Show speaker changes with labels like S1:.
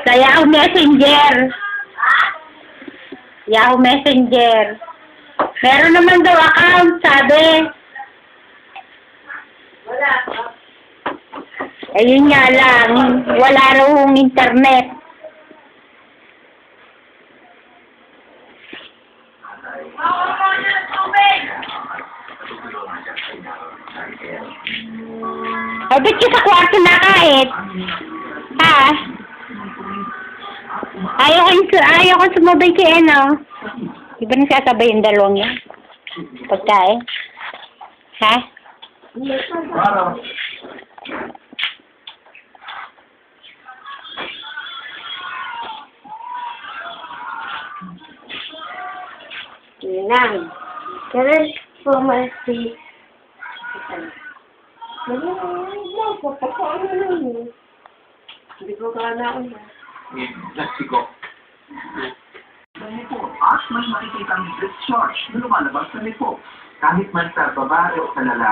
S1: Sa Yahoo Messenger. Yahoo Messenger. Meron naman daw account, sabi.
S2: Wala.
S1: Ayun nga lang, wala raw internet. Ay, ba't ka sa kwarto na kahit? Ha? Ayaw ko sumabay kay ano. Di ba nagsasabay yung dalawang yan? Pagkain? Ha?
S2: Nang. Kailan po masi? Hindi ko kailangan na.
S3: Plastiko. At may makikita ang discharge na lumalabas sa lipo. Kahit man sa babae o sa lalaki.